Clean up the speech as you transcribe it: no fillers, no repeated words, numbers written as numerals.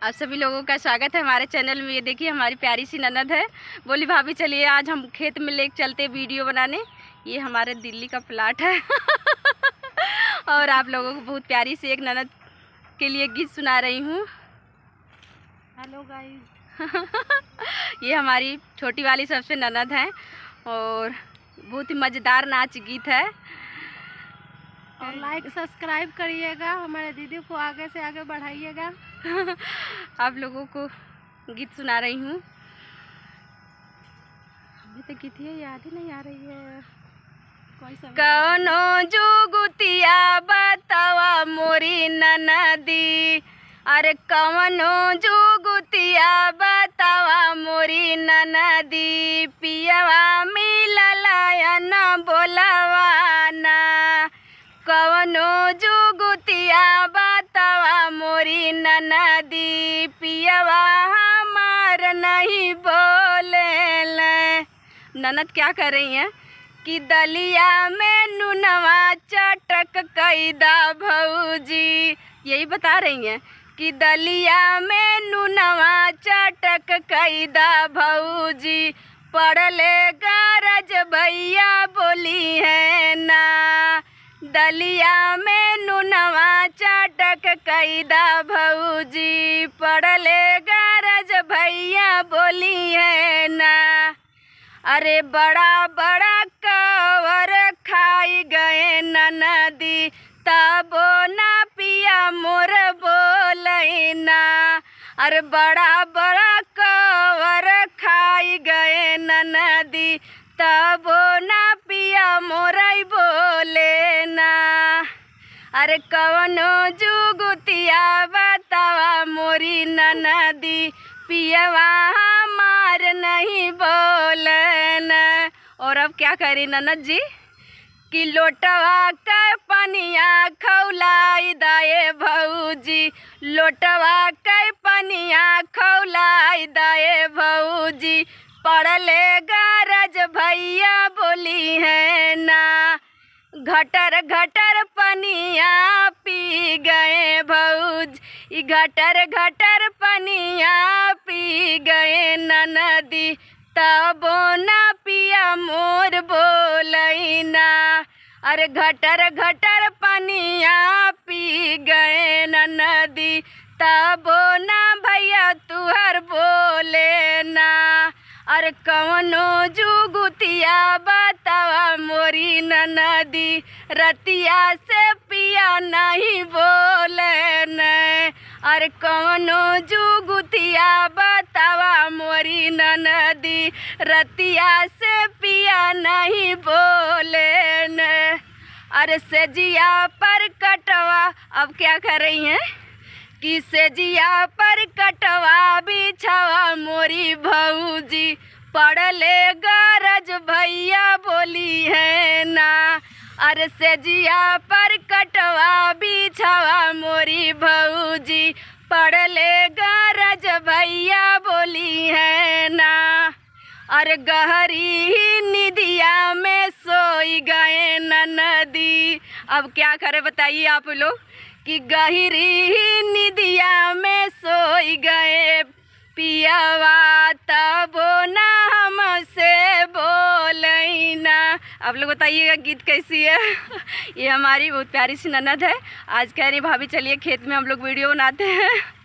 आप सभी लोगों का स्वागत है हमारे चैनल में। ये देखिए हमारी प्यारी सी ननद है। बोली भाभी चलिए आज हम खेत में ले चलते वीडियो बनाने। ये हमारे दिल्ली का प्लाट है और आप लोगों को बहुत प्यारी सी एक ननद के लिए गीत सुना रही हूँ। हेलो गाइस ये हमारी छोटी वाली सबसे ननद है और बहुत ही मज़ेदार नाच गीत है। और लाइक सब्सक्राइब करिएगा, हमारे दीदी को आगे से आगे बढ़ाइएगा। आप लोगों को गीत सुना रही हूँ। हमें तो गीत ये याद ही नहीं आ रही है। कौनो जुगुतिया बतावा मोरी ननदी, अरे कौनो जुगुतिया बतावा मोरी ननदी, पियवा मिलला न बोलवाना। कौनो जुगुतिया बतावा मोरी ननदी, पियवा हमार नहीं बोले। ननद क्या कर रही हैं कि दलिया में नुनवा चटक कैदा भौजी, यही बता रही हैं कि दलिया में नुनवा चटक कैदा भौजी, पढ़ले गरज भैया बोली है ना। दलिया में नुनवा चटक कैदा भौजी, पढ़ले गरज भैया बोली है ना। अरे बड़ा बड़ा कवर खाई गए ननदी, तबो ना पिया मोर बोले ना। अरे बड़ा बड़ा कवर खाई गए ननदी, तबो ना पिया मोरई बोले ना। अरे कवनो जुगुतिया बतावा मोरी ननदी, पियवा हमार नहीं बोलन। और अब क्या करी ननद जी कि लोटवा के पनिया खौलाई दाए भौजी, लोटवा के पनिया खौलाई दाए भौजी, पढ़ले गरज भैया बोली है ना। घटर घटर पनिया पी गए भौजी, घटर घटर पनिया पी गए ननदी, तबो ना पिया मोर बोलई ना। अरे घटर घटर पनिया पी गए ननदी, तबो ना भैया तुहर बोले ना। अरे कौनो जुगुतिया बतावा मोरी ननदी, रतिया से पिया नहीं बोले न। अरे कौनो जुगुतिया बतावा मोरी ननदी, रतिया से पिया नहीं बोले न। अरे सेजिया पर कटवा, अब क्या कर रही हैं कि सेजिया पर कटवा बिछवा मोरी भौजी, पढ़ले गरज भैया बोली है ना। अरे सेजिया पर कटवा बिछवा मोरी भौजी, पढ़ले गरज भैया बोली है ना। अरे गहरी निदिया में सोई गए ननदी, अब क्या करे बताइए आप लोग कि गहरी निदिया में सोई गए पियवा, तबो ना हमसे बोले ना। आप लोग बताइएगा गीत कैसी है। ये हमारी बहुत प्यारी सी ननद है। आज कह रही भाभी चलिए खेत में हम लोग वीडियो बनाते हैं।